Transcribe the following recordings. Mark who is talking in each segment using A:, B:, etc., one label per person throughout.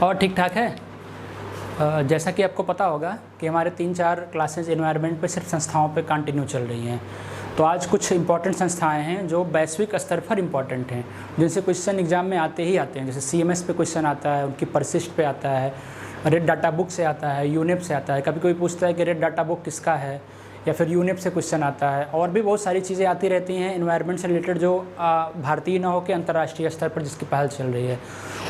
A: और ठीक ठाक है। जैसा कि आपको पता होगा कि हमारे 3-4 क्लासेज एनवायरनमेंट पे सिर्फ संस्थाओं पे कंटिन्यू चल रही हैं। तो आज कुछ इंपॉर्टेंट संस्थाएं हैं जो वैश्विक स्तर पर इंपॉर्टेंट हैं, जिनसे क्वेश्चन एग्जाम में आते ही आते हैं। जैसे CMS पे क्वेश्चन आता है, उनकी परसिस्ट पे आता है, रेड डाटा बुक से आता है, यूनिप से आता है। कभी कोई पूछता है कि रेड डाटा बुक किसका है, या फिर यूनिप से क्वेश्चन आता है। और भी बहुत सारी चीज़ें आती रहती हैं एनवायरनमेंट से रिलेटेड, जो भारतीय ना हो के अंतर्राष्ट्रीय स्तर पर जिसकी पहल चल रही है।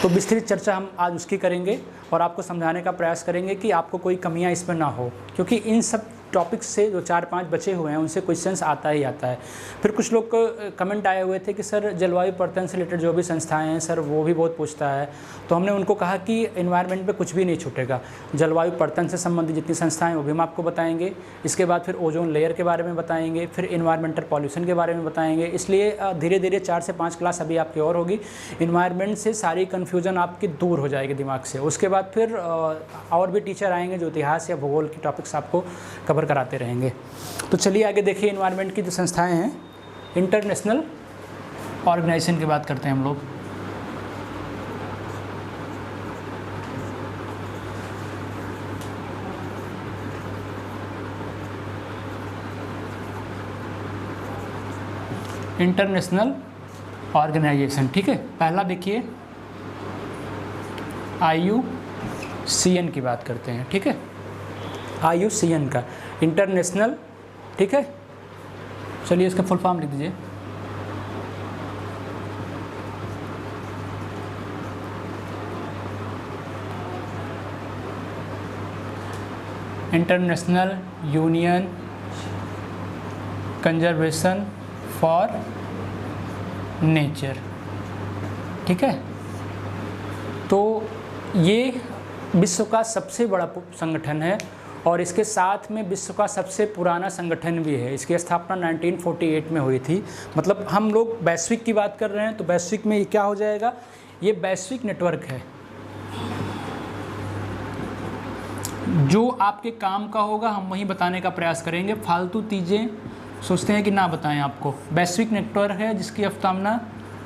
A: तो विस्तृत चर्चा हम आज उसकी करेंगे और आपको समझाने का प्रयास करेंगे कि आपको कोई कमियां इसमें ना हो, क्योंकि इन सब टॉपिक्स से जो 4-5 बचे हुए हैं उनसे क्वेश्चंस आता ही आता है। फिर कुछ लोग को कमेंट आए हुए थे कि सर जलवायु परिवर्तन से रिलेटेड जो भी संस्थाएं हैं सर वो भी बहुत पूछता है। तो हमने उनको कहा कि एनवायरनमेंट पे कुछ भी नहीं छूटेगा, जलवायु परिवर्तन से संबंधित जितनी संस्थाएं वो भी हम आपको बताएंगे। इसके बाद फिर ओजोन लेयर के बारे में बताएंगे, फिर एनवायरमेंटल पॉल्यूशन के बारे में बताएंगे। इसलिए धीरे धीरे 4 से 5 क्लास अभी आपकी और होगी। इन्वायरमेंट से सारी कन्फ्यूज़न आपकी दूर हो जाएगी दिमाग से। उसके बाद फिर और भी टीचर आएंगे जो इतिहास या भूगोल की टॉपिक्स आपको कवर कराते रहेंगे। तो चलिए आगे देखिए, एनवायरनमेंट की जो संस्थाएं हैं, इंटरनेशनल ऑर्गेनाइजेशन की बात करते हैं हम लोग। इंटरनेशनल ऑर्गेनाइजेशन, ठीक है। पहला देखिए IUCN की बात करते हैं, ठीक है। IUCN का इंटरनेशनल, ठीक है। चलिए इसका फुल फॉर्म लिख दीजिए। International union conservation for nature, ठीक है। तो ये विश्व का सबसे बड़ा संगठन है और इसके साथ में विश्व का सबसे पुराना संगठन भी है। इसकी स्थापना 1948 में हुई थी। मतलब हम लोग वैश्विक की बात कर रहे हैं, तो वैश्विक में ये क्या हो जाएगा, ये वैश्विक नेटवर्क है जो आपके काम का होगा। हम वही बताने का प्रयास करेंगे, फालतू चीज़ें सोचते हैं कि ना बताएं आपको। वैश्विक नेटवर्क है जिसकी स्थापना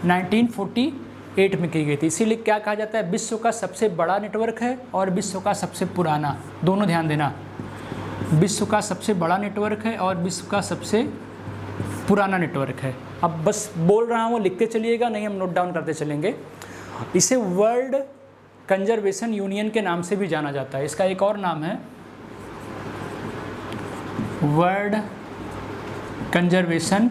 A: 1948 में की गई थी। इसीलिए क्या कहा जाता है, विश्व का सबसे बड़ा नेटवर्क है और विश्व का सबसे पुराना, दोनों ध्यान देना। विश्व का सबसे बड़ा नेटवर्क है और विश्व का सबसे पुराना नेटवर्क है। अब बस बोल रहा हूँ, लिखते चलिएगा, नहीं हम नोट डाउन करते चलेंगे। इसे वर्ल्ड कंजर्वेशन यूनियन के नाम से भी जाना जाता है। इसका एक और नाम है वर्ल्ड कंजर्वेशन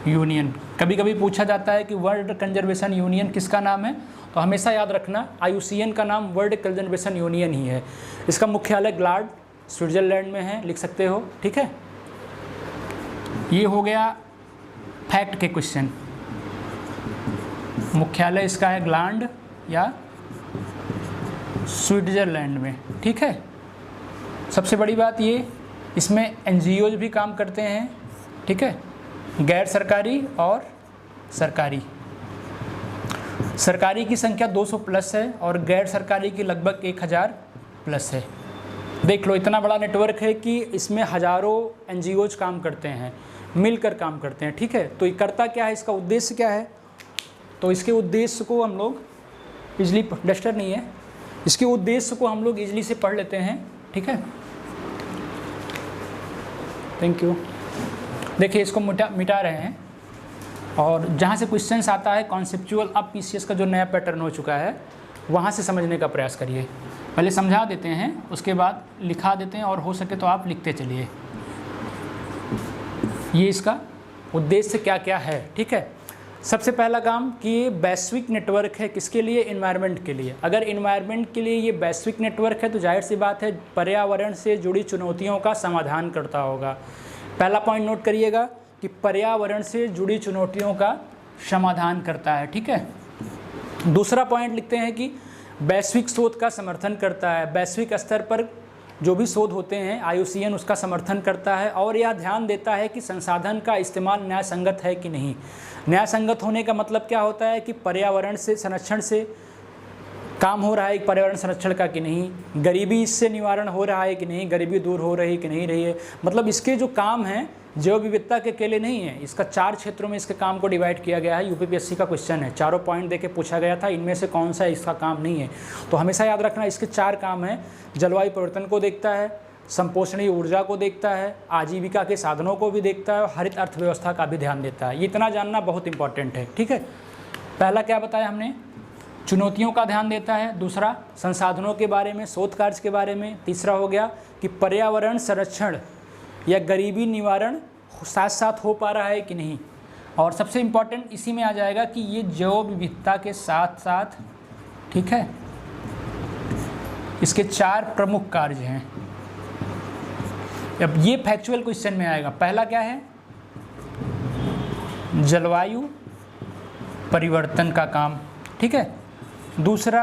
A: यूनियन। कभी कभी पूछा जाता है कि वर्ल्ड कंजर्वेशन यूनियन किसका नाम है, तो हमेशा याद रखना IUCN का नाम वर्ल्ड कंजर्वेशन यूनियन ही है। इसका मुख्यालय ग्लाड स्विट्जरलैंड में है, लिख सकते हो, ठीक है। ये हो गया फैक्ट के क्वेश्चन। मुख्यालय इसका है ग्लाड या स्विट्जरलैंड में, ठीक है। सबसे बड़ी बात ये, इसमें NGOs भी काम करते हैं, ठीक है, गैर सरकारी और सरकारी। सरकारी की संख्या 200 प्लस है और गैर सरकारी की लगभग 1000 प्लस है। देख लो, इतना बड़ा नेटवर्क है कि इसमें हजारों NGOs काम करते हैं, मिलकर काम करते हैं, ठीक है। तो ये करता क्या है, इसका उद्देश्य क्या है, तो इसके उद्देश्य को हम लोग इजली, डस्टर नहीं है, इसके उद्देश्य को हम लोग इजली से पढ़ लेते हैं, ठीक है। Thank you. देखिए इसको मिटा रहे हैं और जहाँ से क्वेश्चंस आता है कॉन्सेप्चुअल, अब PCS का जो नया पैटर्न हो चुका है वहाँ से समझने का प्रयास करिए। पहले समझा देते हैं, उसके बाद लिखा देते हैं और हो सके तो आप लिखते चलिए। ये इसका उद्देश्य क्या क्या है, ठीक है। सबसे पहला काम कि ये वैश्विक नेटवर्क है, किसके लिए, एनवायरनमेंट के लिए। अगर एनवायरनमेंट के लिए ये वैश्विक नेटवर्क है तो जाहिर सी बात है पर्यावरण से जुड़ी चुनौतियों का समाधान करता होगा। पहला पॉइंट नोट करिएगा कि पर्यावरण से जुड़ी चुनौतियों का समाधान करता है, ठीक है। दूसरा पॉइंट लिखते हैं कि वैश्विक शोध का समर्थन करता है। वैश्विक स्तर पर जो भी शोध होते हैं IUCN उसका समर्थन करता है और यह ध्यान देता है कि संसाधन का इस्तेमाल न्याय संगत है कि नहीं। न्याय संगत होने का मतलब क्या होता है कि पर्यावरण से संरक्षण से काम हो रहा है, पर्यावरण संरक्षण का कि नहीं, गरीबी इससे निवारण हो रहा है कि नहीं, गरीबी दूर हो रही कि नहीं रही है। मतलब इसके जो काम हैं जैव विविधता के अकेले नहीं है, इसका 4 क्षेत्रों में इसके काम को डिवाइड किया गया है। यूपीपीएससी का क्वेश्चन है, चारों पॉइंट देके पूछा गया था, इनमें से कौन सा इसका काम नहीं है। तो हमेशा याद रखना इसके 4 काम हैं। जलवायु परिवर्तन को देखता है, संपोषणीय ऊर्जा को देखता है, आजीविका के साधनों को भी देखता है और हरित अर्थव्यवस्था का भी ध्यान देता है। ये इतना जानना बहुत इंपॉर्टेंट है, ठीक है। पहला क्या बताया हमने, चुनौतियों का ध्यान देता है। दूसरा, संसाधनों के बारे में, शोध कार्य के बारे में। तीसरा हो गया कि पर्यावरण संरक्षण या गरीबी निवारण साथ साथ हो पा रहा है कि नहीं। और सबसे इम्पॉर्टेंट इसी में आ जाएगा कि ये जैव विविधता के साथ साथ, ठीक है, इसके 4 प्रमुख कार्य हैं। अब ये फैक्चुअल क्वेश्चन में आएगा। पहला क्या है, जलवायु परिवर्तन का काम, ठीक है। दूसरा,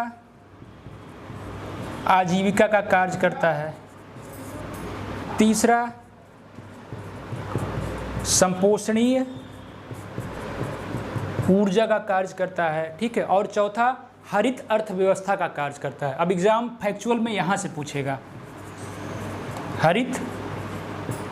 A: आजीविका का कार्य करता है। तीसरा, संपोषणीय ऊर्जा का कार्य करता है, ठीक है। और चौथा, हरित अर्थव्यवस्था का कार्य करता है। अब एग्जाम फैक्चुअल में यहाँ से पूछेगा, हरित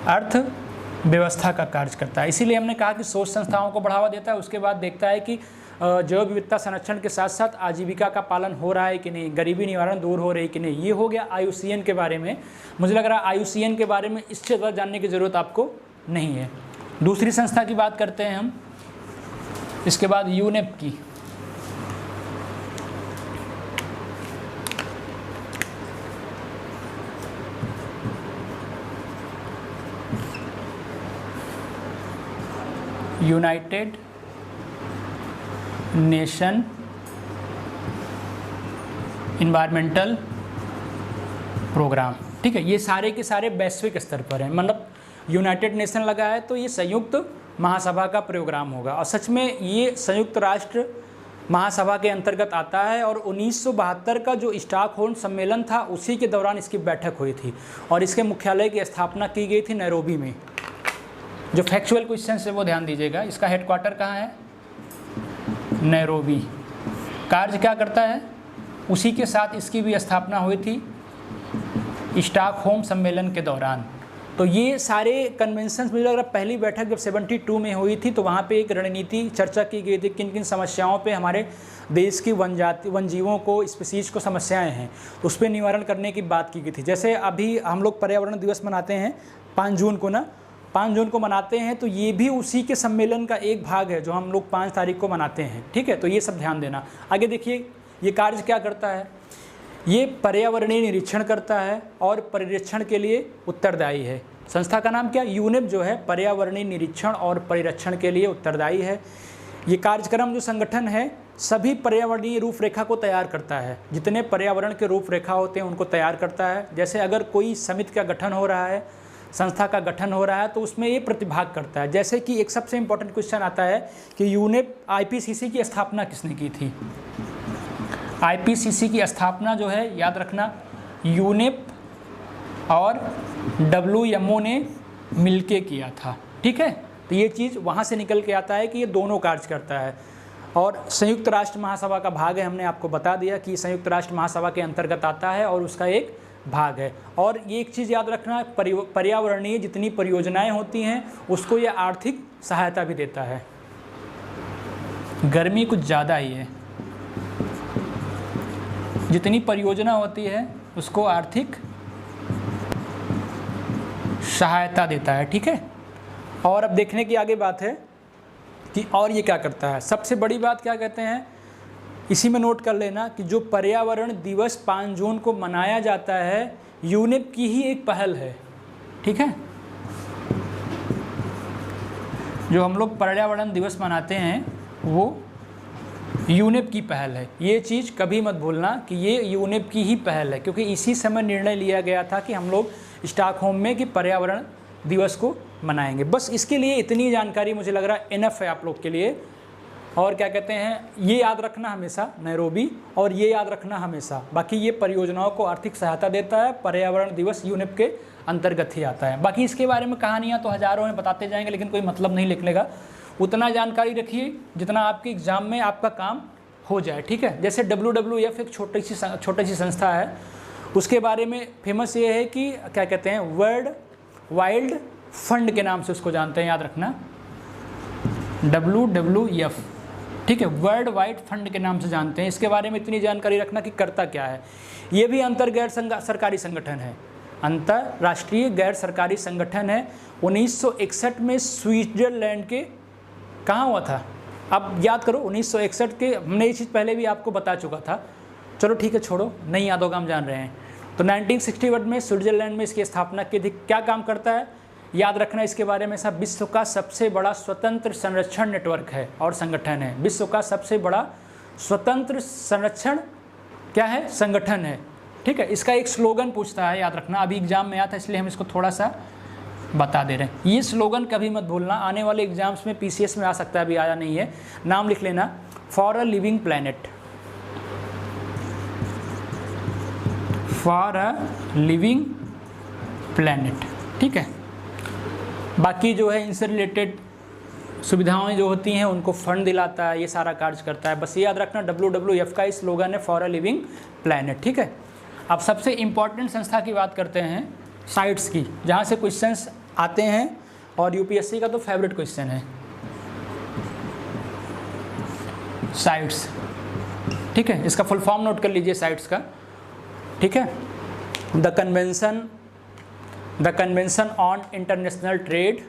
A: अर्थव्यवस्था का कार्य करता है। इसीलिए हमने कहा कि शोध संस्थाओं को बढ़ावा देता है, उसके बाद देखता है कि जैव विविधता संरक्षण के साथ साथ आजीविका का पालन हो रहा है कि नहीं, गरीबी निवारण दूर हो रही है कि नहीं। ये हो गया IUCN के बारे में। मुझे लग रहा है IUCN के बारे में इससे ज़्यादा जानने की ज़रूरत आपको नहीं है। दूसरी संस्था की बात करते हैं हम, इसके बाद UNEP की। यूनाइटेड नेशन इन्वायरमेंटल प्रोग्राम, ठीक है। ये सारे के सारे वैश्विक स्तर पर हैं, मतलब यूनाइटेड नेशन लगा है तो ये संयुक्त महासभा का प्रोग्राम होगा। और सच में ये संयुक्त राष्ट्र महासभा के अंतर्गत आता है। और 1972 का जो स्टॉकहोल्म सम्मेलन था उसी के दौरान इसकी बैठक हुई थी और इसके मुख्यालय की स्थापना की गई थी नैरोबी में। जो फैक्चुअल क्वेश्चन है वो ध्यान दीजिएगा। इसका हेडक्वार्टर कहाँ है, नैरोबी। कार्य क्या करता है, उसी के साथ इसकी भी स्थापना हुई थी स्टॉकहोल्म सम्मेलन के दौरान। तो ये सारे कन्वेंशंस, मुझे लग रहा है पहली बैठक जब 72 में हुई थी तो वहाँ पे एक रणनीति चर्चा की गई थी, किन किन समस्याओं पे हमारे देश की वन जीवों को, स्पीसीज को समस्याएं हैं, उस पर निवारण करने की बात की गई थी। जैसे अभी हम लोग पर्यावरण दिवस मनाते हैं 5 जून को ना, 5 जून को मनाते हैं, तो ये भी उसी के सम्मेलन का एक भाग है जो हम लोग 5 तारीख को मनाते हैं, ठीक है। तो ये सब ध्यान देना। आगे देखिए ये कार्य क्या करता है, ये पर्यावरणीय निरीक्षण करता है और परिरक्षण के लिए उत्तरदायी है। संस्था का नाम क्या, यूनेप जो है पर्यावरणीय निरीक्षण और परिरक्षण के लिए उत्तरदायी है। ये कार्यक्रम जो संगठन है सभी पर्यावरणीय रूपरेखा को तैयार करता है, जितने पर्यावरण के रूपरेखा होते हैं उनको तैयार करता है। जैसे अगर कोई समिति का गठन हो रहा है, संस्था का गठन हो रहा है तो उसमें ये प्रतिभाग करता है। जैसे कि एक सबसे इम्पोर्टेंट क्वेश्चन आता है कि यूनेप IPCC की स्थापना किसने की थी। IPCC की स्थापना जो है याद रखना यूनेप और WMO ने मिलके किया था, ठीक है। तो ये चीज़ वहाँ से निकल के आता है कि ये दोनों कार्य करता है और संयुक्त राष्ट्र महासभा का भाग है। हमने आपको बता दिया कि संयुक्त राष्ट्र महासभा के अंतर्गत आता है और उसका एक भाग है। और ये एक चीज़ याद रखना, पर्यावरणीय जितनी परियोजनाएं होती हैं उसको ये आर्थिक सहायता भी देता है। गर्मी कुछ ज़्यादा ही है, जितनी परियोजना होती है उसको आर्थिक सहायता देता है, ठीक है। और अब देखने की आगे बात है कि और ये क्या करता है। सबसे बड़ी बात क्या कहते हैं, इसी में नोट कर लेना कि जो पर्यावरण दिवस 5 जून को मनाया जाता है यूनेप की ही एक पहल है, ठीक है। जो हम लोग पर्यावरण दिवस मनाते हैं वो यूनेप की पहल है। ये चीज़ कभी मत भूलना कि ये यूनेप की ही पहल है, क्योंकि इसी समय निर्णय लिया गया था कि हम लोग स्टॉकहोल्म में कि पर्यावरण दिवस को मनाएंगे। बस इसके लिए इतनी जानकारी मुझे लग रहा है इनफ है आप लोग के लिए। और क्या कहते हैं, ये याद रखना हमेशा नैरोबी, और ये याद रखना हमेशा बाकी ये परियोजनाओं को आर्थिक सहायता देता है। पर्यावरण दिवस यूनेप के अंतर्गत ही आता है। बाकी इसके बारे में कहानियाँ तो हज़ारों में बताते जाएंगे, लेकिन कोई मतलब नहीं लिखने का। उतना जानकारी रखिए जितना आपके एग्ज़ाम में आपका काम हो जाए, ठीक है। जैसे WWF एक छोटी सी संस्था है, उसके बारे में फेमस ये है कि क्या कहते हैं, वर्ल्ड वाइल्ड फंड के नाम से उसको जानते हैं, याद रखना, WWF, ठीक है, वर्ल्ड वाइड फंड के नाम से जानते हैं। इसके बारे में इतनी जानकारी रखना कि करता क्या है। ये भी अंतर गैर सरकारी संगठन है, अंतर्राष्ट्रीय गैर सरकारी संगठन है। 1961 में स्विट्जरलैंड के कहाँ हुआ था, अब याद करो 1961 के, हमने ये चीज़ पहले भी आपको बता चुका था, चलो ठीक है छोड़ो, नहीं याद होगा, हम जान रहे हैं। तो 1961 में स्विट्जरलैंड में इसकी स्थापना की थी। क्या काम करता है याद रखना इसके बारे में, सब विश्व का सबसे बड़ा स्वतंत्र संरक्षण नेटवर्क है और संगठन है। विश्व का सबसे बड़ा स्वतंत्र संरक्षण क्या है, संगठन है, ठीक है। इसका एक स्लोगन पूछता है, याद रखना, अभी एग्जाम में आता है इसलिए हम इसको थोड़ा सा बता दे रहे हैं। ये स्लोगन कभी मत भूलना, आने वाले एग्जाम्स में PCS में आ सकता है, अभी आया नहीं है, नाम लिख लेना, for a living planet, for a living planet, ठीक है। बाकी जो है इनसे रिलेटेड सुविधाएं जो होती हैं उनको फंड दिलाता है, ये सारा कार्य करता है। बस ये याद रखना WWF का इस स्लोगन है फॉर अ लिविंग प्लैनेट, ठीक है। अब सबसे इम्पॉर्टेंट संस्था की बात करते हैं साइट्स की, जहाँ से क्वेश्चंस आते हैं और UPSC का तो फेवरेट क्वेश्चन है साइट्स, ठीक है। इसका फुल फॉर्म नोट कर लीजिए साइट्स का, ठीक है। The convention on international trade,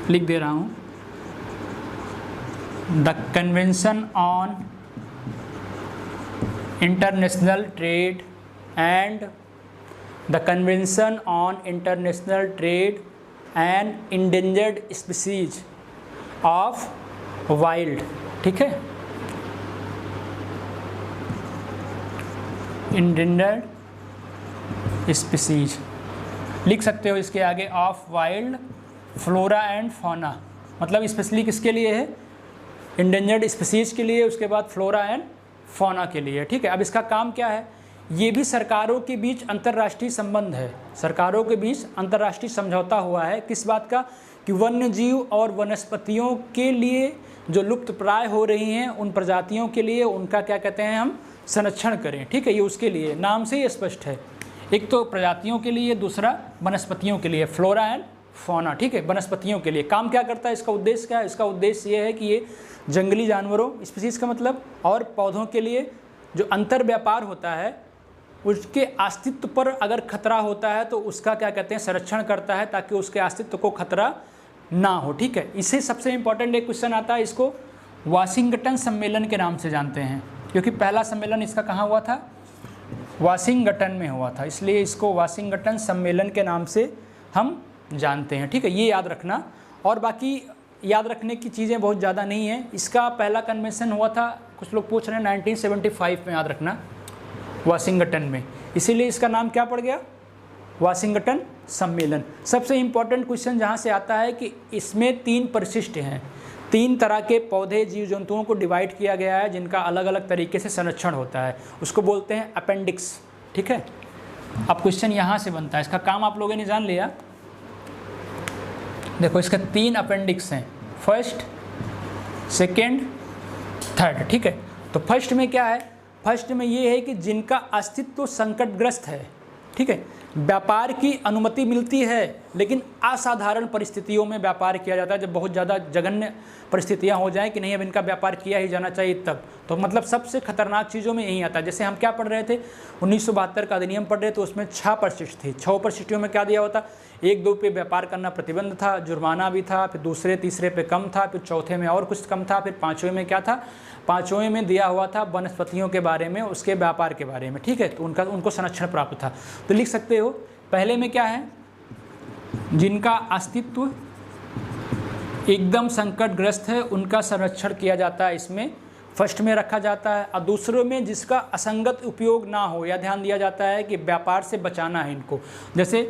A: लिख दे रहा हूँ, the convention on international trade and the convention on international trade and endangered species of wild, ठीक है, इंडेंजर्ड स्पीसीज लिख सकते हो इसके आगे, of wild flora and fauna, मतलब स्पेशली किसके लिए है, इंडेंजर्ड स्पीसीज के लिए, उसके बाद फ्लोरा एंड फौना के लिए, ठीक है। अब इसका काम क्या है, ये भी सरकारों के बीच अंतर्राष्ट्रीय संबंध है, सरकारों के बीच अंतर्राष्ट्रीय समझौता हुआ है, किस बात का, कि वन्य जीव और वनस्पतियों के लिए जो लुप्त प्राय हो रही हैं उन प्रजातियों के लिए उनका क्या कहते हैं हम संरक्षण करें, ठीक है। ये उसके लिए नाम से ही स्पष्ट है, एक तो प्रजातियों के लिए, दूसरा वनस्पतियों के लिए, फ्लोरा एंड फौना, ठीक है, वनस्पतियों के लिए। काम क्या करता है, इसका उद्देश्य क्या है, इसका उद्देश्य ये है कि ये जंगली जानवरों, स्पीसीज का मतलब, और पौधों के लिए जो अंतर व्यापार होता है उसके अस्तित्व पर अगर खतरा होता है तो उसका क्या कहते हैं संरक्षण करता है, ताकि उसके अस्तित्व को खतरा ना हो, ठीक है। इससे सबसे इम्पॉर्टेंट एक क्वेश्चन आता है, इसको वाशिंगटन सम्मेलन के नाम से जानते हैं, क्योंकि पहला सम्मेलन इसका कहाँ हुआ था, वाशिंगटन में हुआ था, इसलिए इसको वाशिंगटन सम्मेलन के नाम से हम जानते हैं, ठीक है। ये याद रखना, और बाकी याद रखने की चीज़ें बहुत ज़्यादा नहीं है। इसका पहला कन्वेंशन हुआ था, कुछ लोग पूछ रहे हैं 1975 में, याद रखना, वाशिंगटन में, इसीलिए इसका नाम क्या पड़ गया, वाशिंगटन सम्मेलन। सबसे इम्पॉर्टेंट क्वेश्चन जहाँ से आता है कि इसमें 3 परिशिष्ट हैं, 3 तरह के पौधे जीव जंतुओं को डिवाइड किया गया है जिनका अलग अलग तरीके से संरक्षण होता है, उसको बोलते हैं अपेंडिक्स, ठीक है। अब क्वेश्चन यहाँ से बनता है, इसका काम आप लोगों ने जान लिया। देखो इसका 3 अपेंडिक्स हैं, फर्स्ट, सेकेंड, थर्ड, ठीक है। तो फर्स्ट में क्या है, फर्स्ट में ये है कि जिनका अस्तित्व संकटग्रस्त है, ठीक है, व्यापार की अनुमति मिलती है लेकिन असाधारण परिस्थितियों में व्यापार किया जाता है, जब बहुत ज़्यादा जघन्य परिस्थितियां हो जाएं कि नहीं अब इनका व्यापार किया ही जाना चाहिए तब, तो मतलब सबसे खतरनाक चीज़ों में यही आता है। जैसे हम क्या पढ़ रहे थे, 1972 का अधिनियम पढ़ रहे थे, तो उसमें 6 परिशिष्ट थी, 6 परिशिष्टियों में क्या दिया होता, 1-2 पे व्यापार करना प्रतिबंध था, जुर्माना भी था, फिर दूसरे तीसरे पे कम था, फिर चौथे में और कुछ कम था, फिर 5वें में क्या था, 5वें में दिया हुआ था वनस्पतियों के बारे में, उसके व्यापार के बारे में, ठीक है। तो उनको संरक्षण प्राप्त था। तो लिख सकते हो पहले में क्या है, जिनका अस्तित्व एकदम संकटग्रस्त है उनका संरक्षण किया जाता है, इसमें फर्स्ट में रखा जाता है। और दूसरों में जिसका असंगत उपयोग ना हो, या ध्यान दिया जाता है कि व्यापार से बचाना है इनको, जैसे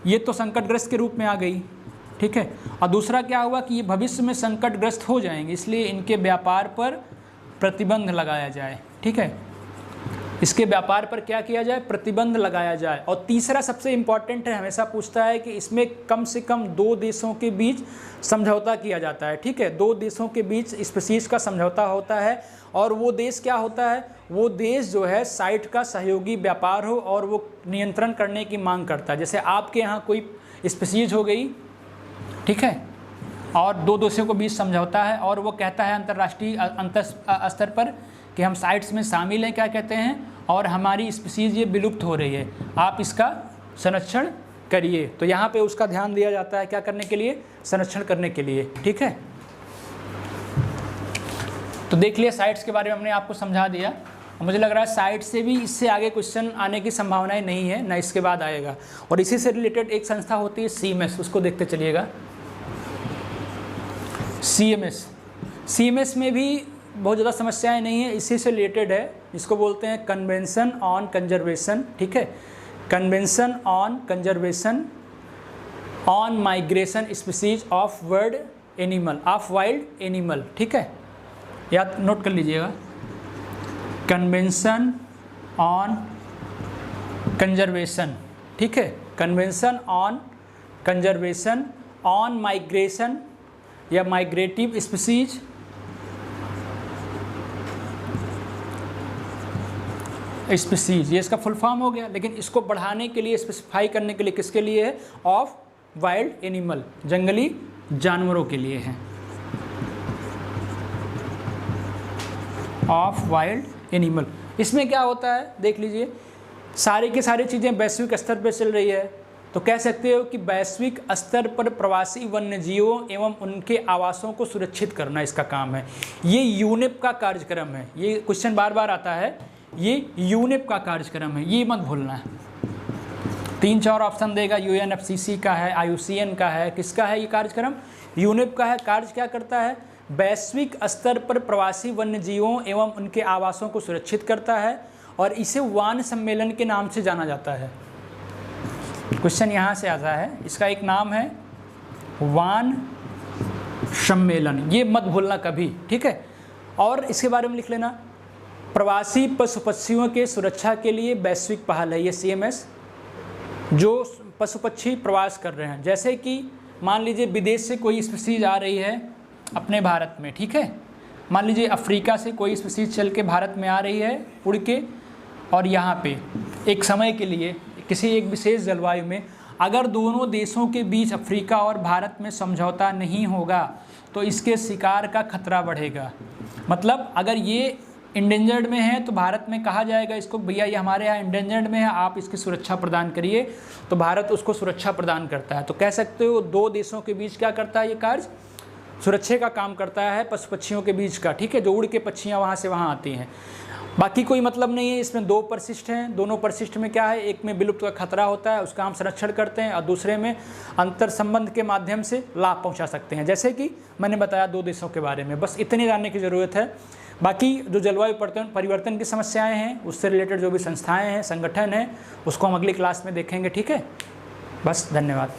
A: ये तो संकटग्रस्त के रूप में आ गई, ठीक है। और दूसरा क्या हुआ कि ये भविष्य में संकटग्रस्त हो जाएंगे, इसलिए इनके व्यापार पर प्रतिबंध लगाया जाए, ठीक है। इसके व्यापार पर क्या किया जाए, प्रतिबंध लगाया जाए। और तीसरा सबसे इम्पॉर्टेंट है, हमेशा पूछता है कि इसमें कम से कम 2 देशों के बीच समझौता किया जाता है। ठीक है, 2 देशों के बीच स्पीशीज़ का समझौता होता है, और वो देश क्या होता है, वो देश जो है साइट का सहयोगी व्यापार हो और वो नियंत्रण करने की मांग करता है। जैसे आपके यहाँ कोई स्पीशीज़ हो गई, ठीक है, और 2 देशों के बीच समझौता है, और वो कहता है अंतर्राष्ट्रीय स्तर पर कि हम साइट्स में शामिल हैं, क्या कहते हैं, और हमारी स्पीशीज़ ये विलुप्त हो रही है, आप इसका संरक्षण करिए। तो यहाँ पे उसका ध्यान दिया जाता है, क्या करने के लिए, संरक्षण करने के लिए। ठीक है, तो देख लिया साइट्स के बारे में हमने आपको समझा दिया। मुझे लग रहा है साइट से भी इससे आगे क्वेश्चन आने की संभावनाएं नहीं है, ना इसके बाद आएगा। और इसी से रिलेटेड एक संस्था होती है CMS, उसको देखते चलिएगा। CMS में भी बहुत ज़्यादा समस्याएं नहीं है, इसी से रिलेटेड है, जिसको बोलते हैं कन्वेंशन ऑन कंजर्वेशन। ठीक है, convention on conservation on migration species of wild animal. ठीक है, याद नोट कर लीजिएगा, कन्वेंशन ऑन कंजर्वेशन। ठीक है, convention on conservation on migration या माइग्रेटिव स्पीसीज ये इसका फुल फॉर्म हो गया। लेकिन इसको बढ़ाने के लिए, स्पेसिफाई करने के लिए किसके लिए है, ऑफ वाइल्ड एनिमल, जंगली जानवरों के लिए है, ऑफ वाइल्ड एनिमल। इसमें क्या होता है देख लीजिए, सारी की सारी चीज़ें वैश्विक स्तर पर चल रही है, तो कह सकते हो कि वैश्विक स्तर पर प्रवासी वन्यजीवों एवं उनके आवासों को सुरक्षित करना इसका काम है। ये यूनेप का कार्यक्रम है, ये क्वेश्चन बार बार आता है, ये यूनेप का कार्यक्रम है, ये मत भूलना है। 3-4 ऑप्शन देगा, UNFCCC का है, IUCN का है, किसका है ये कार्यक्रम, यूनेप का है। कार्य क्या करता है, वैश्विक स्तर पर प्रवासी वन्यजीवों एवं उनके आवासों को सुरक्षित करता है, और इसे वान सम्मेलन के नाम से जाना जाता है। क्वेश्चन यहाँ से आता है, इसका एक नाम है वान सम्मेलन, ये मत भूलना कभी। ठीक है, और इसके बारे में लिख लेना, प्रवासी पशु पक्षियों के सुरक्षा के लिए वैश्विक पहल है ये CMS, जो पशु पक्षी प्रवास कर रहे हैं। जैसे कि मान लीजिए विदेश से कोई स्पीसीज आ रही है अपने भारत में, ठीक है, मान लीजिए अफ्रीका से कोई स्पीसीज चल के भारत में आ रही है उड़ के, और यहाँ पे एक समय के लिए किसी एक विशेष जलवायु में, अगर दोनों देशों के बीच अफ्रीका और भारत में समझौता नहीं होगा तो इसके शिकार का खतरा बढ़ेगा। मतलब अगर ये इंडेंजर्ड में है तो भारत में कहा जाएगा इसको, भैया ये हमारे यहाँ इंडेंजर्ड में है, आप इसकी सुरक्षा प्रदान करिए, तो भारत उसको सुरक्षा प्रदान करता है। तो कह सकते हो 2 देशों के बीच क्या करता है ये कार्य, सुरक्षा का काम करता है पशु पक्षियों के बीच का। ठीक है, जो उड़ के पक्षियाँ वहाँ से वहाँ आती हैं, बाकी कोई मतलब नहीं है। इसमें 2 परिशिष्ट हैं, दोनों परिशिष्ट में क्या है, एक में विलुप्त का खतरा होता है, उसका हम संरक्षण करते हैं, और दूसरे में अंतर संबंध के माध्यम से लाभ पहुंचा सकते हैं, जैसे कि मैंने बताया 2 देशों के बारे में। बस इतनी जानने की ज़रूरत है। बाकी जो जलवायु परिवर्तन की समस्याएं हैं, उससे रिलेटेड जो भी संस्थाएं हैं, संगठन हैं, उसको हम अगली क्लास में देखेंगे। ठीक है, बस धन्यवाद।